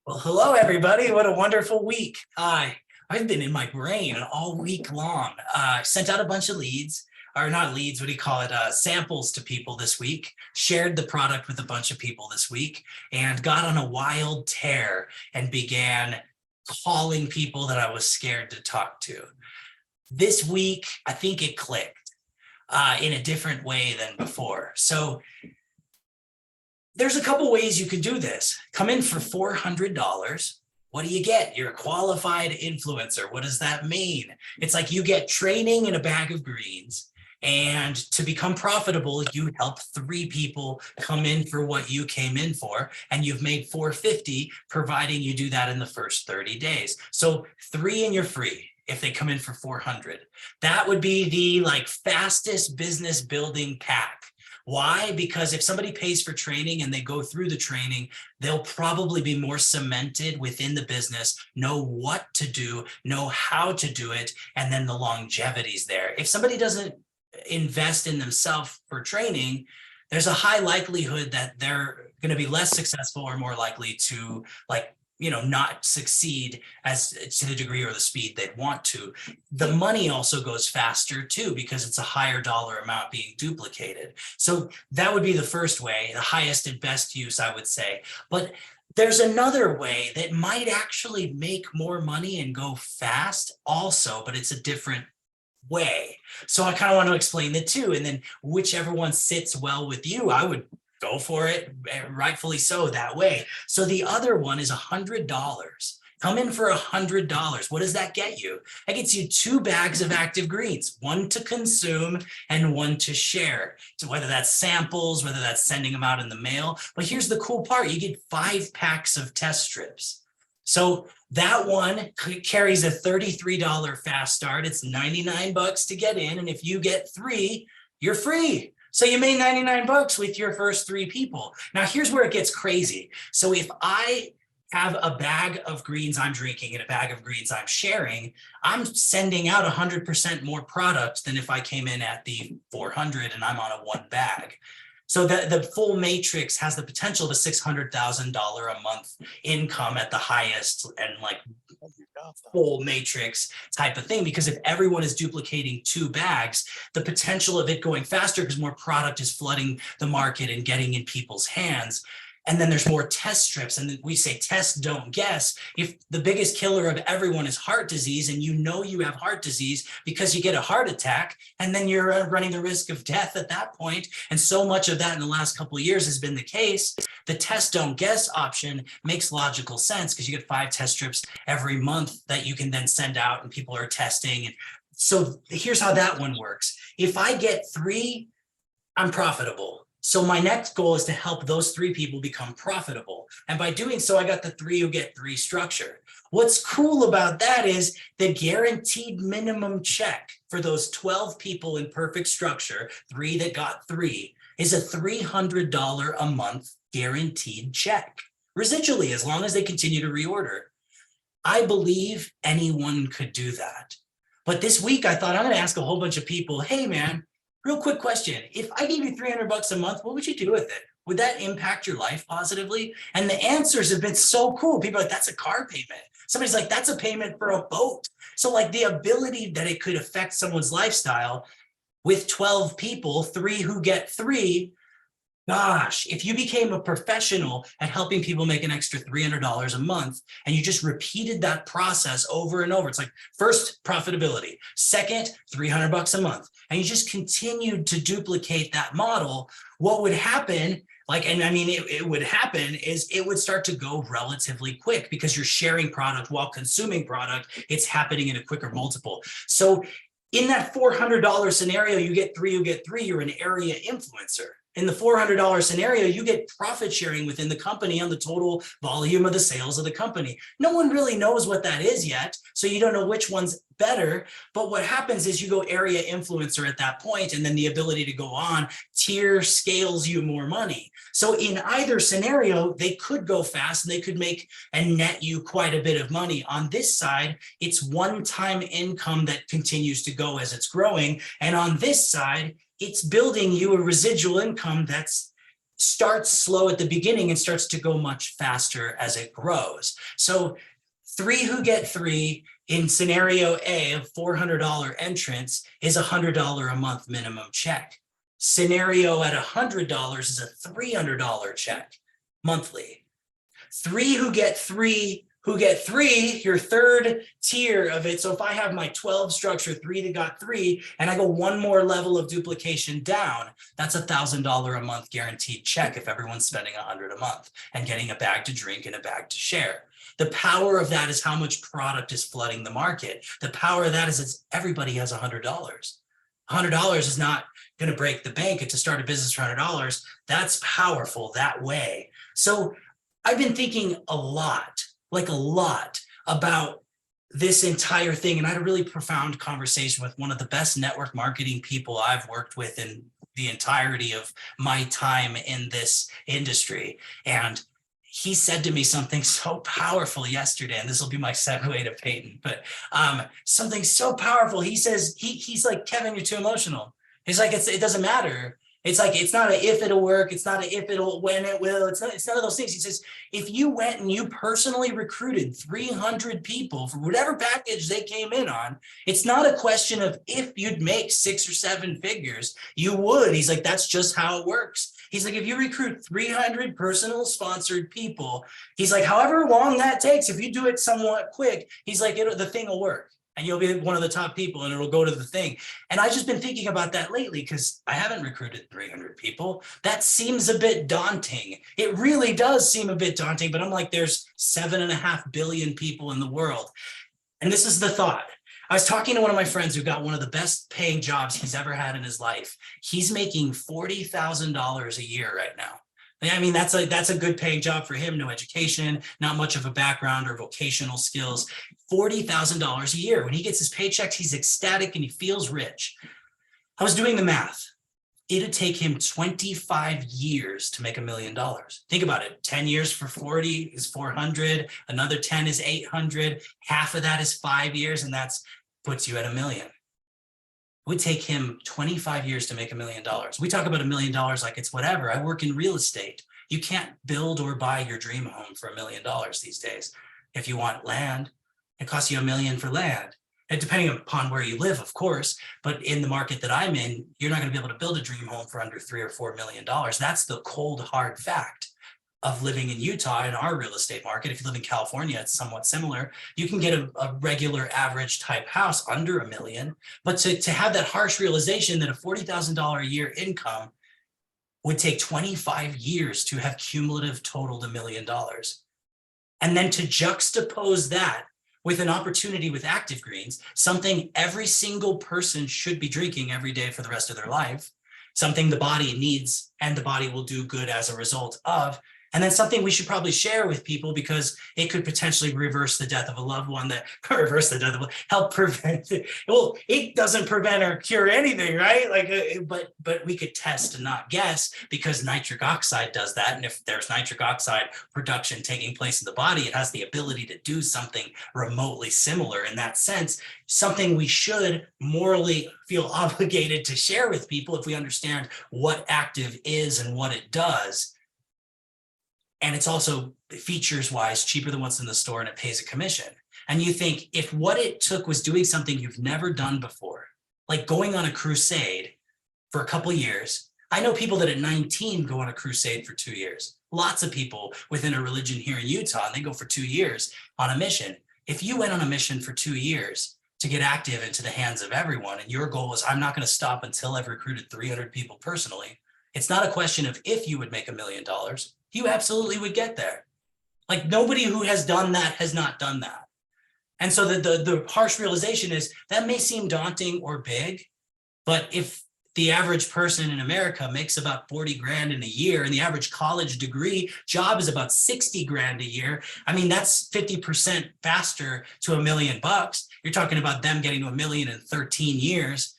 Well, hello, everybody. What a wonderful week. I've been in my brain all week long. Sent out a bunch of leads, or not leads, what do you call it? Samples to people this week, shared the product with a bunch of people this week, and got on a wild tear and began calling people that I was scared to talk to. This week, I think it clicked in a different way than before. So there's a couple ways you could do this. Come in for $400. What do you get? You're a qualified influencer. What does that mean? It's like you get training in a bag of greens. And to become profitable, you help 3 people come in for what you came in for, and you've made $450, providing you do that in the first 30 days. So 3 and you're free if they come in for 400. That would be the fastest business building pack. Why? Because if somebody pays for training and they go through the training, they'll probably be more cemented within the business, know what to do, know how to do it, and then the longevity's there. If somebody doesn't invest in themselves for training, there's a high likelihood that they're going to be less successful or more likely to not succeed as to the degree or the speed they'd want to. The money also goes faster too, because it's a higher dollar amount being duplicated. So that would be the first way, the highest and best use, I would say. But there's another way that might actually make more money and go fast also, but it's a different way. So I kind of want to explain the two, and then whichever one sits well with you, I would go for it, rightfully so, that way. So the other one is $100. Come in for $100. What does that get you? That gets you 2 bags of active greens, 1 to consume and 1 to share. So whether that's samples, whether that's sending them out in the mail. But here's the cool part. You get 5 packs of test strips. So that one carries a $33 fast start. It's $99 to get in. And if you get 3, you're free. So you made $99 with your first 3 people. Now, here's where it gets crazy. So if I have a bag of greens I'm drinking and a bag of greens I'm sharing, I'm sending out 100% more product than if I came in at the 400 and I'm on a 1 bag. So the full matrix has the potential of a $600,000 a month income at the highest, and full matrix type of thing, because if everyone is duplicating 2 bags, the potential of it going faster because more product is flooding the market and getting in people's hands. And then there's more test strips. And we say test, don't guess. If the biggest killer of everyone is heart disease, and you know you have heart disease because you get a heart attack, and then you're running the risk of death at that point. And so much of that in the last couple of years has been the case. The test, don't guess option makes logical sense because you get 5 test strips every month that you can then send out and people are testing. And so here's how that one works. If I get 3, I'm profitable. So my next goal is to help those 3 people become profitable. And by doing so, I got the 3 who get 3 structure. What's cool about that is the guaranteed minimum check for those 12 people in perfect structure, 3 that got 3, is a $300 a month guaranteed check. Residually, as long as they continue to reorder. I believe anyone could do that. But this week, I thought I'm going to ask a whole bunch of people, hey, man, real quick question. If I gave you $300 a month, what would you do with it? Would that impact your life positively? And the answers have been so cool. People are like, that's a car payment. Somebody's like, that's a payment for a boat. So the ability that it could affect someone's lifestyle with 12 people, 3 who get 3, gosh, if you became a professional at helping people make an extra $300 a month, and you just repeated that process over and over, it's like first profitability, second $300 a month, and you just continued to duplicate that model, what would happen? It would happen is it would start to go relatively quick because you're sharing product while consuming product. It's happening in a quicker multiple. So in that $400 scenario, you get 3, you get 3, you're an area influencer. In the $400 scenario, you get profit sharing within the company on the total volume of the sales of the company. No one really knows what that is yet, so you don't know which one's better. But what happens is you go area influencer at that point, and then the ability to go on tier scales you more money. So in either scenario, they could go fast and they could make and net you quite a bit of money. On this side, it's one-time income that continues to go as it's growing. And on this side, it's building you a residual income that's starts slow at the beginning and starts to go much faster as it grows. So 3 who get 3 in scenario A of $400 entrance is $100 a month minimum check. Scenario at $100 is a $300 check monthly. 3 who get 3 your third tier of it. So if I have my 12 structure, 3 that got 3, and I go one more level of duplication down, that's $1,000 a month guaranteed check if everyone's spending $100 a month and getting a bag to drink and a bag to share. The power of that is how much product is flooding the market. The power of that is everybody has $100. $100 is not going to break the bank. And to start a business for $100, that's powerful that way. So I've been thinking a lot about this entire thing. And I had a really profound conversation with one of the best network marketing people I've worked with in the entirety of my time in this industry. And he said to me something so powerful yesterday, and this will be my segue to Peyton, but something so powerful. He says, he's like, Kevin, you're too emotional. He's like, it doesn't matter. It's like, it's not a if it'll work. It's not a if it'll, when it will. It's none of those things. He says, if you went and you personally recruited 300 people for whatever package they came in on, it's not a question of if you'd make 6 or 7 figures, you would. He's like, that's just how it works. He's like, if you recruit 300 personal sponsored people, he's like, however long that takes, if you do it somewhat quick, he's like, the thing will work. And you'll be one of the top people and it'll go to the thing. And I've just been thinking about that lately because I haven't recruited 300 people. That seems a bit daunting. It really does seem a bit daunting, but I'm like, there's 7.5 billion people in the world. And this is the thought. I was talking to one of my friends who got one of the best paying jobs he's ever had in his life. He's making $40,000 a year right now. I mean, that's a good paying job for him. No education, not much of a background or vocational skills. $40,000 a year. When he gets his paychecks, he's ecstatic and he feels rich. I was doing the math. It'd take him 25 years to make $1 million. Think about it. 10 years for 40 is 400. Another 10 is 800. Half of that is 5 years, and that's puts you at $1 million. It would take him 25 years to make $1 million. We talk about $1 million like it's whatever. I work in real estate. You can't build or buy your dream home for $1 million these days. If you want land, it costs you $1 million for land. And depending upon where you live, of course, but in the market that I'm in, you're not going to be able to build a dream home for under $3 or $4 million. That's the cold, hard fact of living in Utah in our real estate market. If you live in California, it's somewhat similar. You can get a regular average type house under $1 million, but to have that harsh realization that a $40,000 a year income would take 25 years to have cumulative totaled $1 million. And then to juxtapose that with an opportunity with Active Greens, something every single person should be drinking every day for the rest of their life, something the body needs and the body will do good as a result of, and then something we should probably share with people because it could potentially reverse the death of a loved one, help prevent it. Well, it doesn't prevent or cure anything, right? But we could test and not guess because nitric oxide does that. And if there's nitric oxide production taking place in the body, it has the ability to do something remotely similar in that sense, something we should morally feel obligated to share with people if we understand what Active is and what it does. And it's also features wise cheaper than what's in the store and it pays a commission. And you think if what it took was doing something you've never done before, like going on a crusade for a couple years. I know people that at 19 go on a crusade for 2 years. Lots of people within a religion here in Utah, and they go for 2 years on a mission. If you went on a mission for 2 years to get Active into the hands of everyone, and your goal is, I'm not going to stop until I've recruited 300 people personally, it's not a question of if you would make $1 million. You absolutely would get there. Like nobody who has done that has not done that. And so the harsh realization is that may seem daunting or big, but if the average person in America makes about 40 grand in a year and the average college degree job is about 60 grand a year, I mean, that's 50% faster to $1 million. You're talking about them getting to $1 million in 13 years.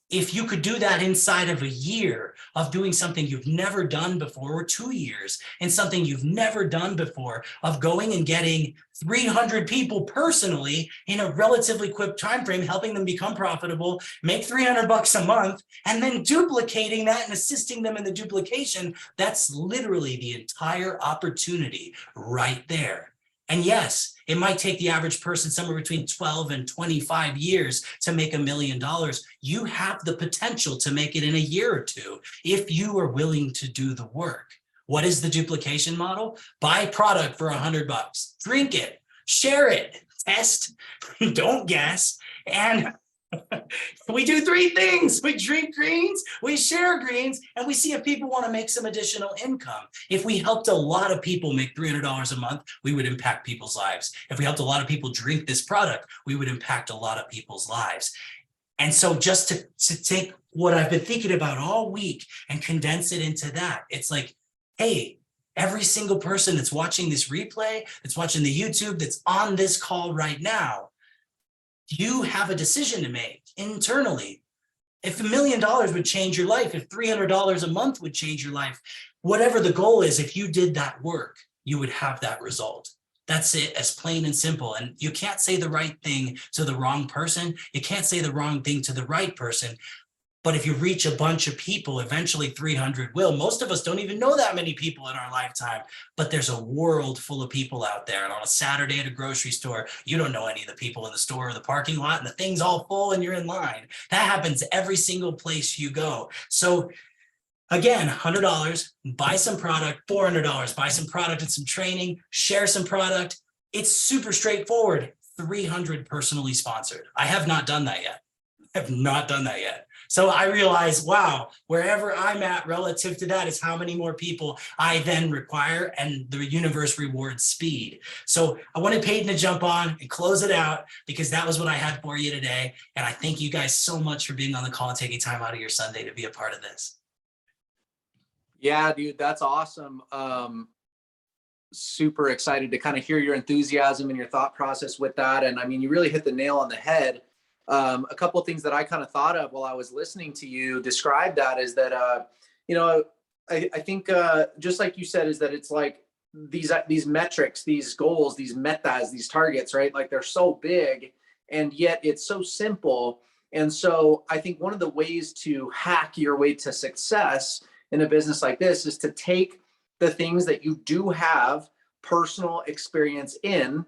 If you could do that inside of a year of doing something you've never done before, or 2 years, and something you've never done before, of going and getting 300 people personally in a relatively quick time frame, helping them become profitable, make 300 bucks a month, and then duplicating that and assisting them in the duplication, that's literally the entire opportunity right there. And yes, it might take the average person somewhere between 12 and 25 years to make $1 million. You have the potential to make it in a year or two if you are willing to do the work. What is the duplication model? Buy product for 100 bucks, drink it, share it, test, don't guess, and we do 3 things. We drink greens, we share greens, and we see if people want to make some additional income. If we helped a lot of people make $300 a month, we would impact people's lives. If we helped a lot of people drink this product, we would impact a lot of people's lives. And so just to take what I've been thinking about all week and condense it into that, it's like, hey, every single person that's watching this replay, that's watching the YouTube, that's on this call right now, you have a decision to make internally. If $1 million would change your life, if $300 a month would change your life, whatever the goal is, if you did that work, you would have that result. That's it, as plain and simple. And you can't say the right thing to the wrong person. You can't say the wrong thing to the right person. But if you reach a bunch of people, eventually 300 will. Most of us don't even know that many people in our lifetime, but there's a world full of people out there. And on a Saturday at a grocery store, you don't know any of the people in the store or the parking lot, and the thing's all full and you're in line. That happens every single place you go. So again, $100, buy some product, $400, buy some product and some training, share some product. It's super straightforward. 300 personally sponsored. I have not done that yet. I have not done that yet. So I realize, wow, wherever I'm at relative to that is how many more people I then require, and the universe rewards speed. So I wanted Peyton to jump on and close it out, because that was what I had for you today. And I thank you guys so much for being on the call and taking time out of your Sunday to be a part of this. Yeah, dude, that's awesome. Super excited to kind of hear your enthusiasm and your thought process with that. And I mean, you really hit the nail on the head. A couple of things that I kind of thought of while I was listening to you describe that is that, I think just like you said, is that it's like these metrics, these goals, these metas, these targets, right? Like they're so big and yet it's so simple. And so I think one of the ways to hack your way to success in a business like this is to take the things that you do have personal experience in,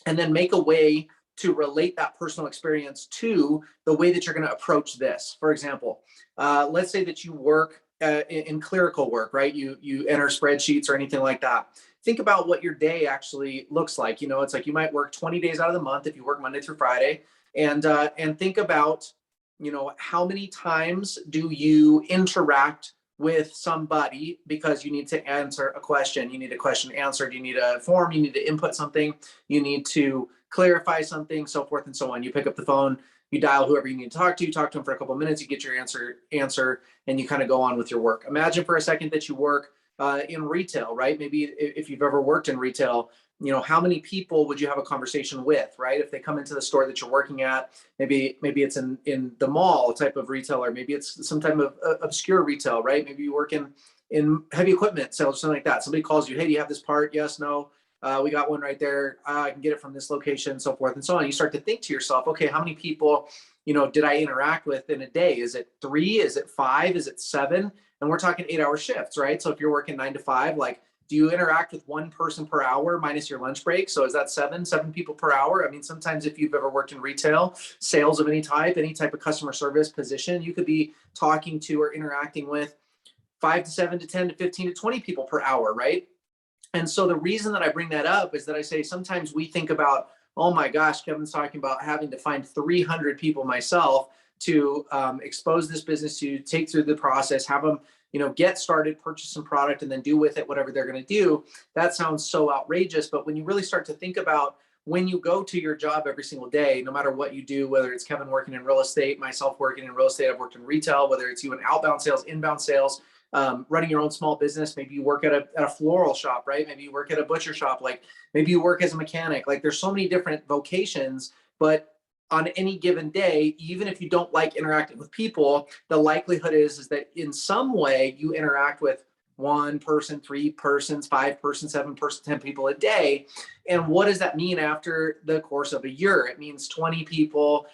and then make a way to relate that personal experience to the way that you're going to approach this. For example, let's say that you work in clerical work, right? You enter spreadsheets or anything like that. Think about what your day actually looks like. You know, it's like you might work 20 days out of the month if you work Monday through Friday, and think about, you know, how many times do you interact with somebody because you need to answer a question, you need a question answered, you need a form, you need to input something, you need to clarify something, so forth and so on. You pick up the phone, you dial whoever you need to talk to them for a couple of minutes, you get your answer, and you kind of go on with your work. Imagine for a second that you work in retail, right? Maybe if you've ever worked in retail, you know, how many people would you have a conversation with, right? If they come into the store that you're working at, maybe it's in the mall type of retailer, maybe it's some type of obscure retail, right? Maybe you work in heavy equipment sales or something like that. Somebody calls you, hey, do you have this part? Yes, no. We got one right there. I can get it from this location, so forth and so on. You start to think to yourself, okay, how many people, you know, did I interact with in a day? Is it 3? Is it 5? Is it 7? And we're talking 8-hour shifts, right? So if you're working 9 to 5, like, do you interact with one person per hour minus your lunch break? So is that seven people per hour? I mean, sometimes if you've ever worked in retail, sales of any type of customer service position, you could be talking to or interacting with 5 to 7 to 10 to 15 to 20 people per hour, right? And so the reason that I bring that up is that I say sometimes we think about, oh my gosh, Kevin's talking about having to find 300 people myself to expose this business to, take through the process, have them, you know, get started, purchase some product, and then do with it whatever they're going to do. That sounds so outrageous. But when you really start to think about when you go to your job every single day, no matter what you do, whether it's Kevin working in real estate, myself working in real estate, I've worked in retail, whether it's you in outbound sales, inbound sales, running your own small business, maybe you work at a floral shop, right? Maybe you work at a butcher shop, like maybe you work as a mechanic. Like there's so many different vocations, but on any given day, even if you don't like interacting with people, the likelihood is that in some way you interact with one person, three persons, five persons, seven persons, 10 people a day. And what does that mean after the course of a year? It means 20 people,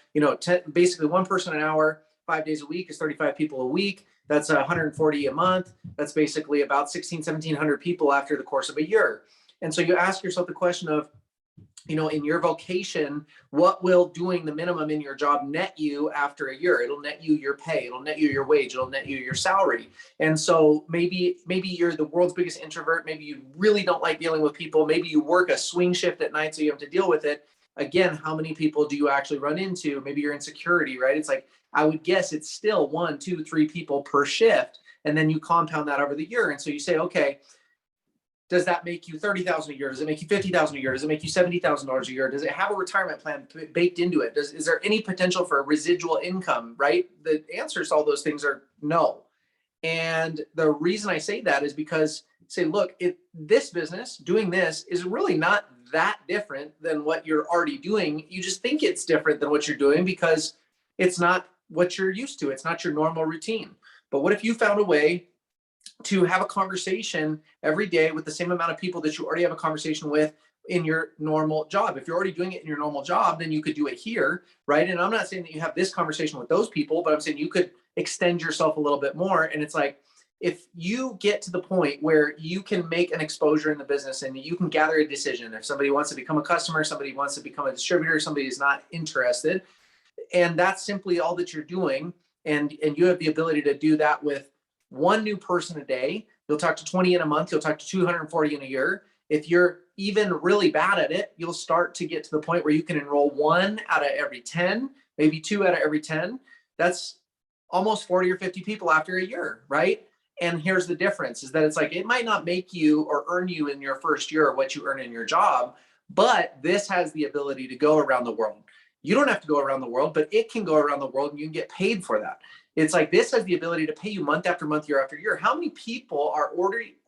basically one person an hour, 5 days a week is 35 people a week. That's 140 a month. That's basically about 1,700 people after the course of a year. And so you ask yourself the question of, in your vocation, what will doing the minimum in your job net you after a year? It'll net you your pay, it'll net you your wage, it'll net you your salary. And so maybe you're the world's biggest introvert, maybe you really don't like dealing with people, maybe you work a swing shift at night so you have to deal with it. Again, how many people do you actually run into? Maybe you're in security, right? It's like, I would guess it's still 1, 2, 3 people per shift. And then you compound that over the year. And so you say, okay, does that make you $30,000 a year? Does it make you $50,000 a year? Does it make you $70,000 a year? Does it have a retirement plan baked into it? Is there any potential for residual income, right? The answers to all those things are no. And the reason I say that is because, say, look, this business, doing this is really not that different than what you're already doing. You just think it's different than what you're doing because it's not what you're used to. It's not your normal routine. But what if you found a way to have a conversation every day with the same amount of people that you already have a conversation with in your normal job? If you're already doing it in your normal job, then you could do it here, right? And I'm not saying that you have this conversation with those people, but I'm saying you could extend yourself a little bit more. And it's like, if you get to the point where you can make an exposure in the business and you can gather a decision, if somebody wants to become a customer, somebody wants to become a distributor, somebody is not interested, and that's simply all that you're doing, and you have the ability to do that with one new person a day, you'll talk to 20 in a month, you'll talk to 240 in a year. If you're even really bad at it, you'll start to get to the point where you can enroll 1 out of every 10, maybe 2 out of every 10. That's almost 40 or 50 people after a year, right? And here's the difference, is that it's like, it might not make you or earn you in your first year what you earn in your job, but this has the ability to go around the world. You don't have to go around the world, but it can go around the world and you can get paid for that. It's like, this has the ability to pay you month after month, year after year. How many people are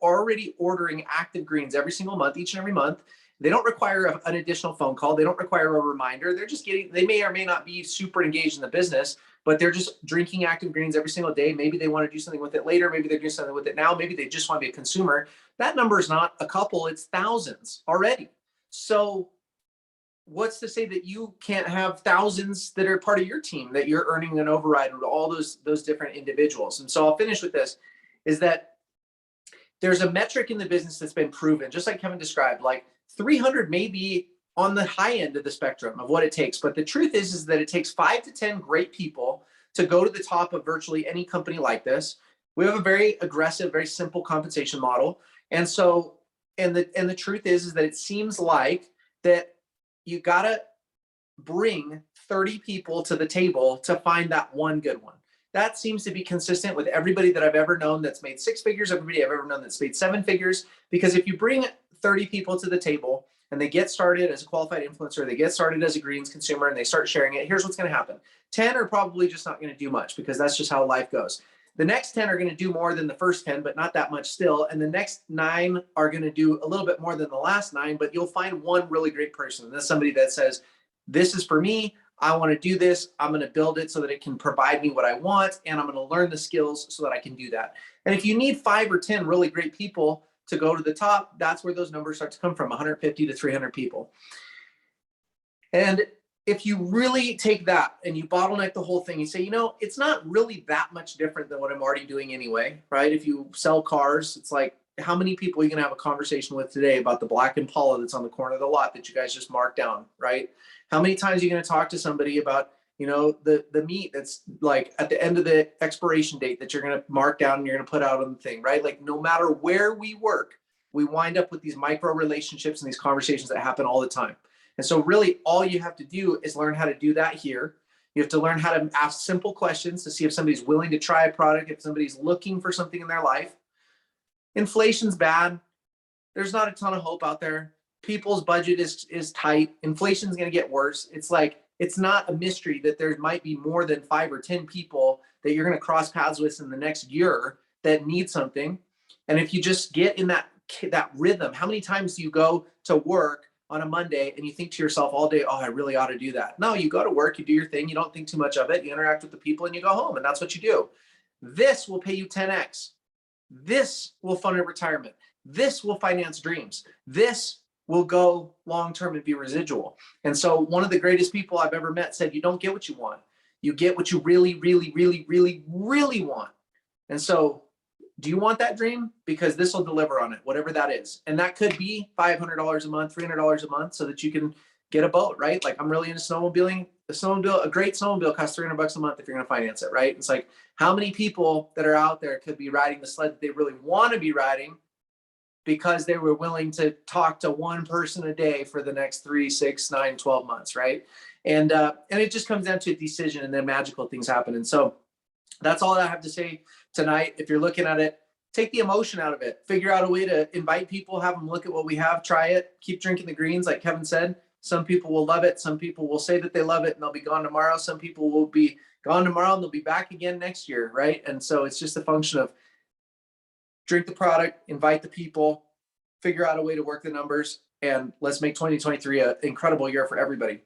already ordering active greens every single month, each and every month? They don't require an additional phone call. They don't require a reminder. They're just they may or may not be super engaged in the business, but they're just drinking active greens every single day. Maybe they want to do something with it later. Maybe they're doing something with it now. Maybe they just want to be a consumer. That number is not a couple, it's thousands already. So what's to say that you can't have thousands that are part of your team that you're earning an override with all those different individuals? And so I'll finish with this, is that there's a metric in the business that's been proven, just like Kevin described, like 300 may be on the high end of the spectrum of what it takes. But the truth is that it takes 5 to 10 great people to go to the top of virtually any company like this. We have a very aggressive, very simple compensation model. And so, and the truth is that it seems like that you gotta bring 30 people to the table to find that one good one. That seems to be consistent with everybody that I've ever known that's made 6 figures, everybody I've ever known that's made 7 figures. Because if you bring 30 people to the table and they get started as a qualified influencer, they get started as a greens consumer, and they start sharing it, here's what's gonna happen. 10 are probably just not gonna do much, because that's just how life goes. The next 10 are going to do more than the first 10, but not that much still. And the next 9 are going to do a little bit more than the last 9, but you'll find one really great person. And that's somebody that says, this is for me. I want to do this. I'm going to build it so that it can provide me what I want. And I'm going to learn the skills so that I can do that. And if you need 5 or 10 really great people to go to the top, that's where those numbers start to come from, 150 to 300 people. And if you really take that and you bottleneck the whole thing, you say, it's not really that much different than what I'm already doing anyway, right? If you sell cars, it's like, how many people are you going to have a conversation with today about the black Impala that's on the corner of the lot that you guys just marked down, right? How many times are you going to talk to somebody about, the meat that's like at the end of the expiration date that you're going to mark down and you're going to put out on the thing, right? Like, no matter where we work, we wind up with these micro relationships and these conversations that happen all the time. And so really all you have to do is learn how to do that here. You have to learn how to ask simple questions to see if somebody's willing to try a product, if somebody's looking for something in their life. Inflation's bad. There's not a ton of hope out there. People's budget is tight. Inflation's going to get worse. It's like, it's not a mystery that there might be more than 5 or 10 people that you're going to cross paths with in the next year that need something. And if you just get in that rhythm, how many times do you go to work on a Monday and you think to yourself all day, oh, I really ought to do that. No, you go to work, you do your thing, you don't think too much of it, you interact with the people and you go home, and that's what you do. This will pay you 10x. This will fund your retirement. This will finance dreams. This will go long-term and be residual. And so one of the greatest people I've ever met said, you don't get what you want. You get what you really, really, really, really, really want. And so do you want that dream? Because this will deliver on it, whatever that is. And that could be $500 a month, $300 a month, so that you can get a boat, right? Like, I'm really into snowmobiling. A great snowmobile costs $300 a month if you're going to finance it, right? It's like, how many people that are out there could be riding the sled that they really want to be riding because they were willing to talk to one person a day for the next 3, 6, 9, 12 months, right? And it just comes down to a decision, and then magical things happen. And so that's all I have to say tonight. If you're looking at it, take the emotion out of it. Figure out a way to invite people, have them look at what we have, try it, keep drinking the greens, like Kevin said. Some people will love it. Some people will say that they love it and they'll be gone tomorrow. Some people will be gone tomorrow and they'll be back again next year, right? And so it's just a function of drink the product, invite the people, figure out a way to work the numbers, and let's make 2023 an incredible year for everybody.